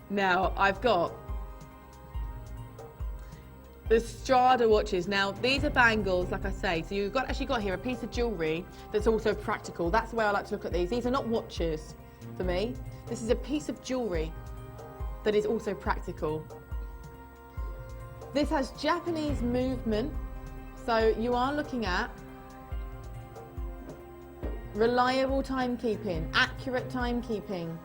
Now, I've got the Strada watches. Now, these are bangles, like I say. So you've actually got here a piece of jewellery that's also practical. That's the way I like to look at these. These are not watches for me. This is a piece of jewellery that is also practical. This has Japanese movement. So you are looking at reliable timekeeping, accurate timekeeping.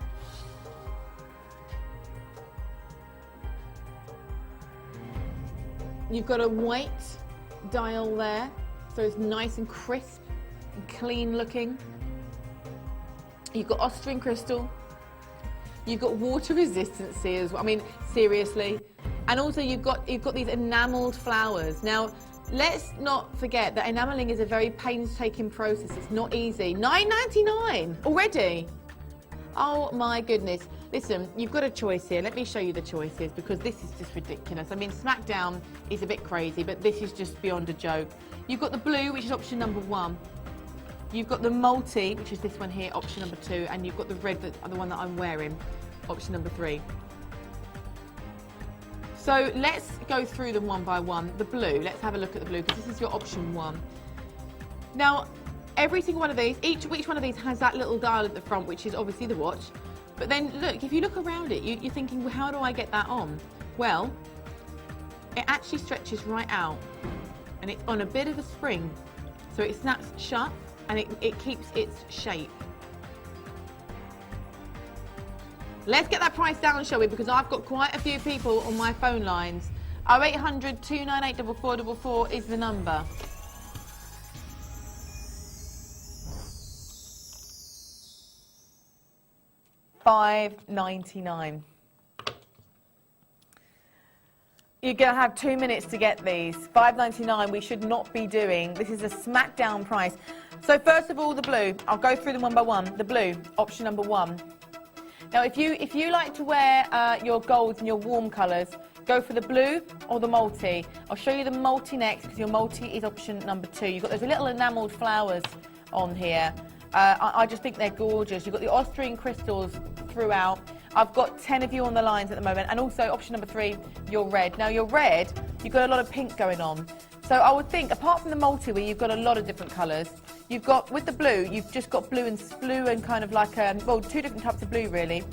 You've got a white dial there, so it's nice and crisp and clean looking. You've got Austrian crystal. You've got water resistancy as well. I mean, seriously. And also you've got these enamelled flowers. Now, let's not forget that enamelling is a very painstaking process. It's not easy. $9.99 already. Oh my goodness. Listen, you've got a choice here. Let me show you the choices because this is just ridiculous. I mean, SmackDown is a bit crazy, but this is just beyond a joke. You've got the blue, which is option number 1. You've got the multi, which is this one here, option number 2, and you've got the red, the one that I'm wearing, option number 3. So let's go through them one by one. The blue, let's have a look at the blue because this is your option 1. Now, every single one of these, each one of these has that little dial at the front, which is obviously the watch. But then look, if you look around it, you're thinking, well, how do I get that on? Well, it actually stretches right out and it's on a bit of a spring. So it snaps shut and it keeps its shape. Let's get that price down, shall we? Because I've got quite a few people on my phone lines. 0800 298 4444 is the number. $5.99. You're going to have 2 minutes to get these. $5.99 we should not be doing. This is a SmackDown price. So first of all, the blue. I'll go through them one by one. The blue, option number 1. Now, if you like to wear your golds and your warm colours, go for the blue or the multi. I'll show you the multi next because your multi is option number 2. You've got those little enamelled flowers on here. I just think they're gorgeous. You've got the Austrian crystals throughout. I've got 10 of you on the lines at the moment. And also option number 3, your red. Now your red, you've got a lot of pink going on. So I would think, apart from the multi where you've got a lot of different colours, you've got, with the blue, you've just got blue and kind of like, well, 2 different types of blue really.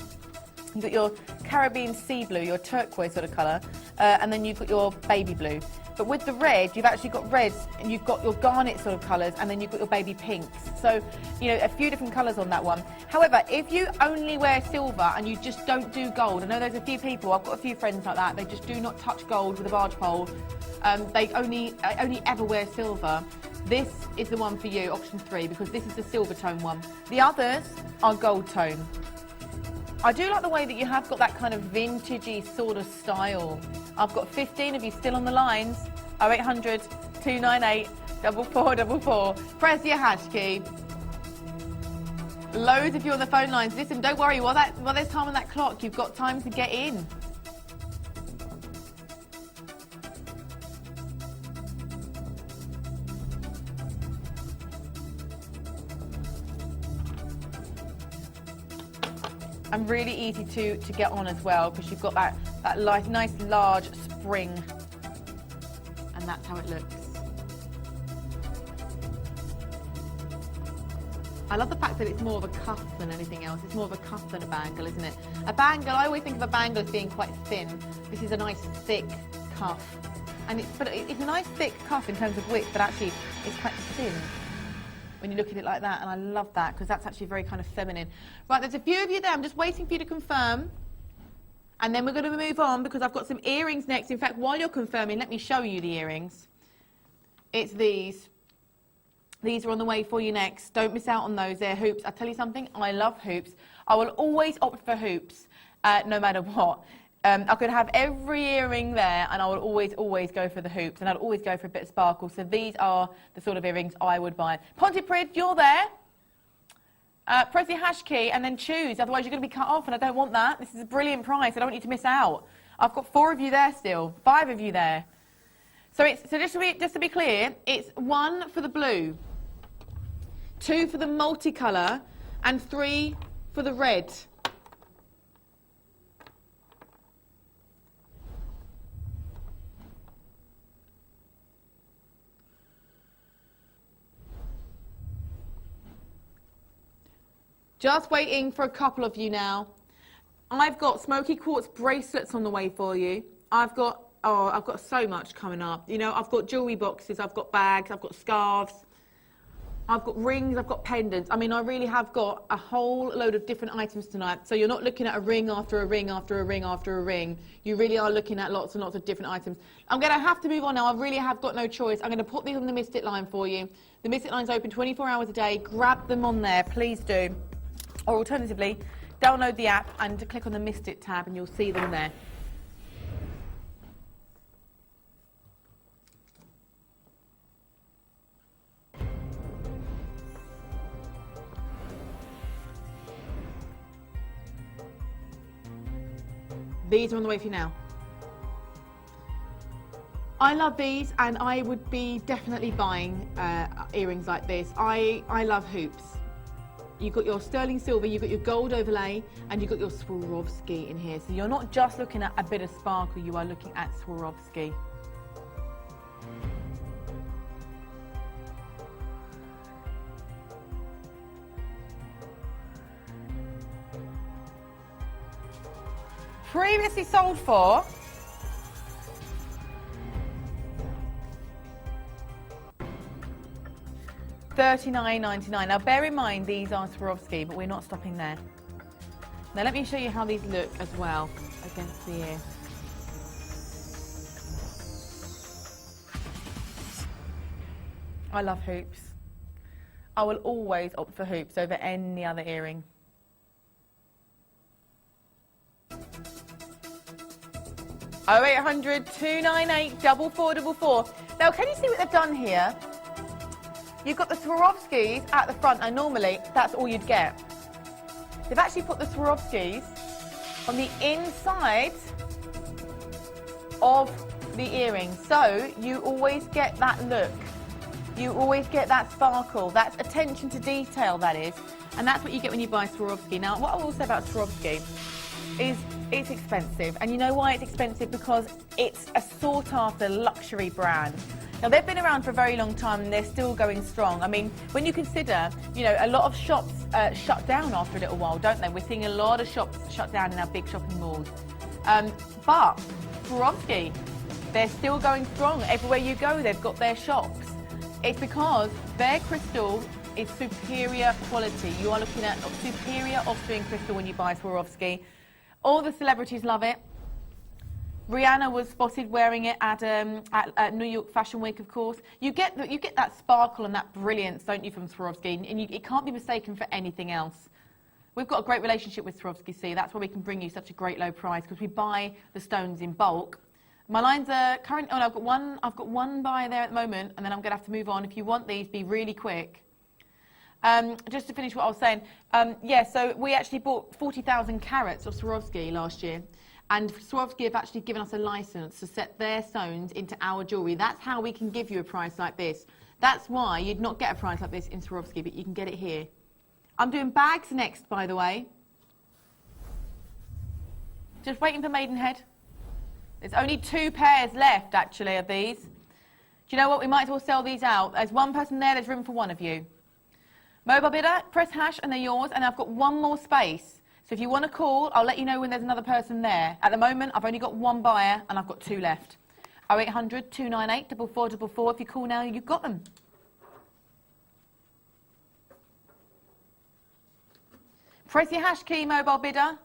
You've got your Caribbean sea blue, your turquoise sort of colour, and then you've got your baby blue. But with the red, you've actually got reds, and you've got your garnet sort of colours, and then you've got your baby pinks. So, you know, a few different colours on that one. However, if you only wear silver and you just don't do gold, I know there's a few people, I've got a few friends like that, they just do not touch gold with a barge pole. They only ever wear silver. This is the one for you, option 3, because this is the silver tone one. The others are gold tone. I do like the way that you have got that kind of vintagey sort of style. I've got 15 of you still on the lines. 0800 298 4444. Press your hash key. Loads of you on the phone lines. Listen, don't worry, while there's time on that clock, you've got time to get in. And really easy to get on as well because you've got that nice large spring, and that's how it looks. I love the fact that it's more of a cuff than anything else. It's more of a cuff than a bangle, isn't it? A bangle, I always think of a bangle as being quite thin. This is a nice thick cuff, and it's a nice thick cuff in terms of width, but actually it's quite thin when you look at it like that, and I love that because that's actually very kind of feminine. Right, there's a few of you there. I'm just waiting for you to confirm, and then we're going to move on because I've got some earrings next. In fact, while you're confirming, let me show you the earrings. It's these. These are on the way for you next. Don't miss out on those. They're hoops. I'll tell you something, I love hoops. I will always opt for hoops, no matter what. I could have every earring there, and I would always go for the hoops, and I'd always go for a bit of sparkle. So these are the sort of earrings I would buy. Pontypridd, you're there. Press your hash key and then choose, otherwise you're going to be cut off, and I don't want that. This is a brilliant price. I don't want you to miss out. I've got 4 of you there still, 5 of you there. So just to be clear, it's 1 for the blue, 2 for the multicolour, and 3 for the red. Just waiting for a couple of you now. I've got smoky quartz bracelets on the way for you. I've got so much coming up. You know, I've got jewellery boxes, I've got bags, I've got scarves, I've got rings, I've got pendants. I mean, I really have got a whole load of different items tonight. So you're not looking at a ring after a ring after a ring after a ring. You really are looking at lots and lots of different items. I'm going to have to move on now. I really have got no choice. I'm going to put these on the Mystic line for you. The Mystic line's open 24 hours a day. Grab them on there, please do. Or alternatively, download the app and click on the Mystic tab and you'll see them there. These are on the way for you now. I love these and I would be definitely buying earrings like this. I love hoops. You've got your sterling silver, you've got your gold overlay, and you've got your Swarovski in here. So you're not just looking at a bit of sparkle, you are looking at Swarovski. Previously sold for $39.99. Now bear in mind these are Swarovski, but we're not stopping there. Now let me show you how these look as well against the ear. I love hoops. I will always opt for hoops over any other earring. Oh 0800 298 4444. Now can you see what they've done here? You've got the Swarovskis at the front, and normally that's all you'd get. They've actually put the Swarovskis on the inside of the earring, so you always get that look. You always get that sparkle. That's attention to detail, that is, and that's what you get when you buy Swarovski. Now, what I will say about Swarovski is it's expensive, and you know why it's expensive? Because it's a sought-after luxury brand. Now, they've been around for a very long time and they're still going strong. I mean, when you consider, you know, a lot of shops shut down after a little while, don't they? We're seeing a lot of shops shut down in our big shopping malls. But Swarovski, they're still going strong. Everywhere you go, they've got their shops. It's because their crystal is superior quality. You are looking at superior Austrian crystal when you buy Swarovski. All the celebrities love it. Rihanna was spotted wearing it at New York Fashion Week, of course. You get that sparkle and that brilliance, don't you, from Swarovski? And it can't be mistaken for anything else. We've got a great relationship with Swarovski, see. That's why we can bring you such a great low price, because we buy the stones in bulk. My lines are current. Oh, no, I've got one buyer there at the moment, and then I'm going to have to move on. If you want these, be really quick. Just to finish what I was saying, yeah, so we actually bought 40,000 carats of Swarovski last year. And Swarovski have actually given us a license to set their stones into our jewellery. That's how we can give you a price like this. That's why you'd not get a price like this in Swarovski, but you can get it here. I'm doing bags next, by the way. Just waiting for Maidenhead. There's only 2 pairs left, actually, of these. Do you know what? We might as well sell these out. There's one person there, there's room for one of you. Mobile bidder, press hash, and they're yours. And I've got one more space. So if you want to call, I'll let you know when there's another person there. At the moment, I've only got one buyer and I've got 2 left. 0800 298 4444. If you call now, you've got them. Press your hash key, mobile bidder.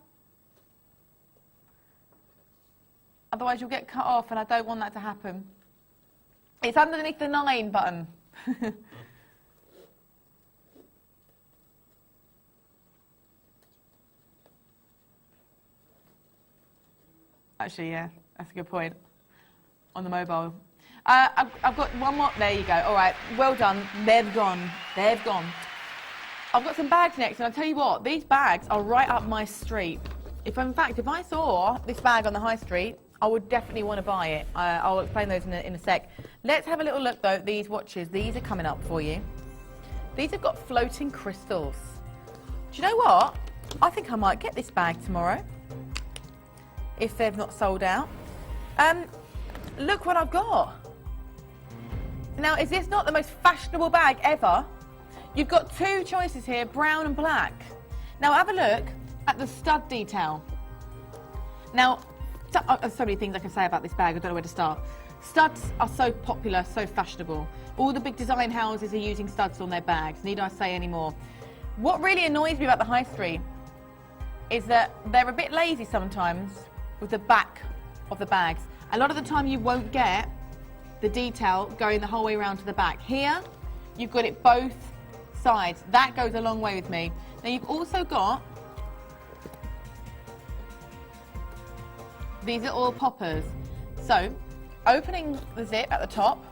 Otherwise, you'll get cut off, and I don't want that to happen. It's underneath the 9 button. Actually, yeah, that's a good point. On the mobile. I've got one more. There you go. All right, well done. They've gone. They've gone. I've got some bags next, and I'll tell you what, these bags are right up my street. In fact, if I saw this bag on the high street, I would definitely want to buy it. I'll explain those in a sec. Let's have a little look, though, at these watches. These are coming up for you. These have got floating crystals. Do you know what? I think I might get this bag tomorrow, if they've not sold out. Look what I've got. Now, is this not the most fashionable bag ever? You've got 2 choices here, brown and black. Now have a look at the stud detail. Now, so many things I can say about this bag, I don't know where to start. Studs are so popular, so fashionable. All the big design houses are using studs on their bags, need I say any more? What really annoys me about the high street is that they're a bit lazy sometimes with the back of the bags. A lot of the time you won't get the detail going the whole way around to the back. Here, you've got it both sides. That goes a long way with me. Now you've also got these little poppers. So, opening the zip at the top,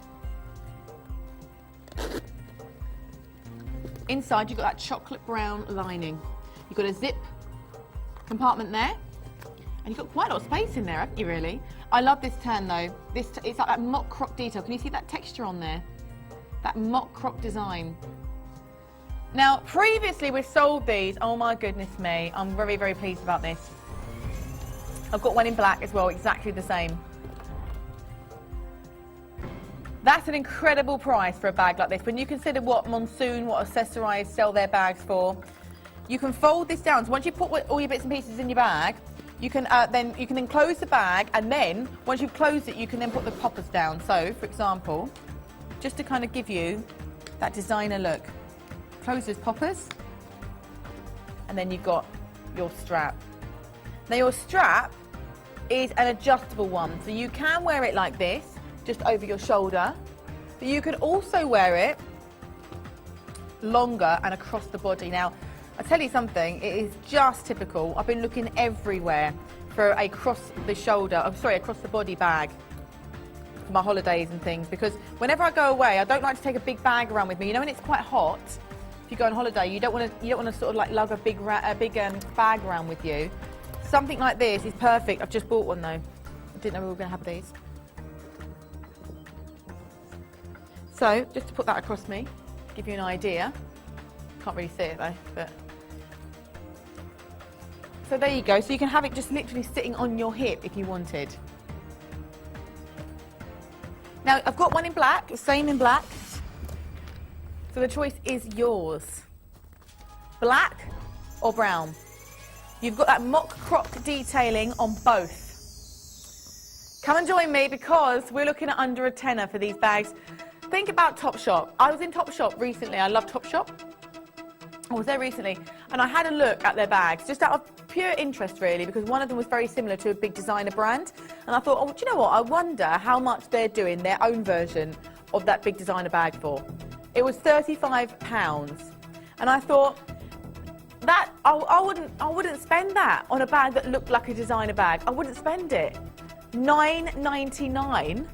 inside you've got that chocolate brown lining. You've got a zip compartment there, and you've got quite a lot of space in there, haven't you, really? I love this turn though. It's like that mock croc detail. Can you see that texture on there? That mock croc design. Now, previously we've sold these. Oh my goodness me. I'm very, very pleased about this. I've got one in black as well, exactly the same. That's an incredible price for a bag like this. When you consider what Monsoon, what Accessorize sell their bags for, you can fold this down. So once you put all your bits and pieces in your bag, you can then close the bag, and then once you've closed it, you can then put the poppers down. So, for example, just to kind of give you that designer look, close those poppers, and then you've got your strap. Now your strap is an adjustable one, so you can wear it like this, just over your shoulder, but you can also wear it longer and across the body. Now, I tell you something, it is just typical. I've been looking everywhere for a across the body bag for my holidays and things, because whenever I go away, I don't like to take a big bag around with me. You know, when it's quite hot, if you go on holiday, you don't want to sort of like lug a big bag around with you. Something like this is perfect. I've just bought one though. I didn't know we were going to have these. So, just to put that across me, give you an idea. Can't really see it though, but... So there you go. So you can have it just literally sitting on your hip if you wanted. Now, I've got one in black, the same in black. So the choice is yours. Black or brown. You've got that mock croc detailing on both. Come and join me, because we're looking at under a tenner for these bags. Think about Topshop. I was in Topshop recently. I love Topshop. I was there recently, and I had a look at their bags, just out of pure interest really, because one of them was very similar to a big designer brand, and I thought, oh, do you know what? I wonder how much they're doing their own version of that big designer bag for. It was £35, and I thought that I wouldn't spend that on a bag that looked like a designer bag. I wouldn't spend it. £9.99.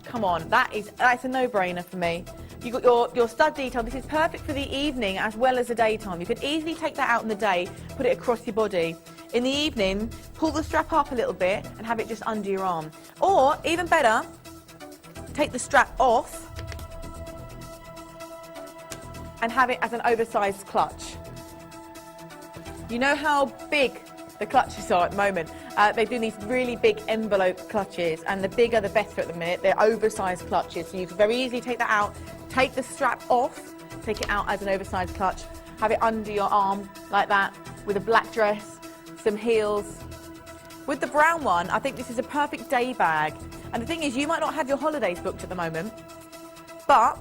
Come on, that's a no-brainer for me. You've got your stud detail. This is perfect for the evening as well as the daytime. You can easily take that out in the day, put it across your body. In the evening, pull the strap up a little bit and have it just under your arm. Or, even better, take the strap off and have it as an oversized clutch. You know how big the clutches are at the moment? They're doing these really big envelope clutches, and the bigger the better at the minute. They're oversized clutches, so you can very easily take that out, take the strap off, take it out as an oversized clutch, have it under your arm like that, with a black dress, some heels. With the brown one, I think this is a perfect day bag. And the thing is, you might not have your holidays booked at the moment, but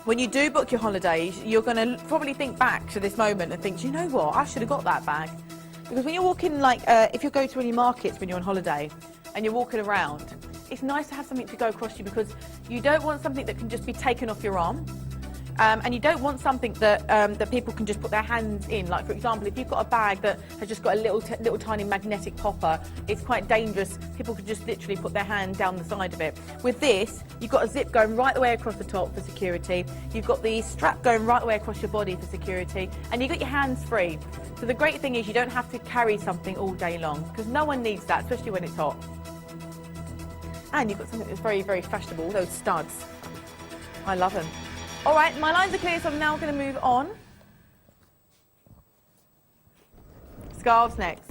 when you do book your holidays, you're going to probably think back to this moment and think, do you know what, I should have got that bag. Because when you're walking, like, if you go to any markets when you're on holiday and you're walking around, it's nice to have something to go across you, because you don't want something that can just be taken off your arm. And you don't want something that that people can just put their hands in. Like, for example, if you've got a bag that has just got a little tiny magnetic popper, it's quite dangerous. People could just literally put their hand down the side of it. With this, you've got a zip going right the way across the top for security. You've got the strap going right the way across your body for security, and you've got your hands free. So the great thing is you don't have to carry something all day long, because no one needs that, especially when it's hot. And you've got something that's very, very fashionable, those studs. I love them. All right, my lines are clear, so I'm now going to move on. Scarves next.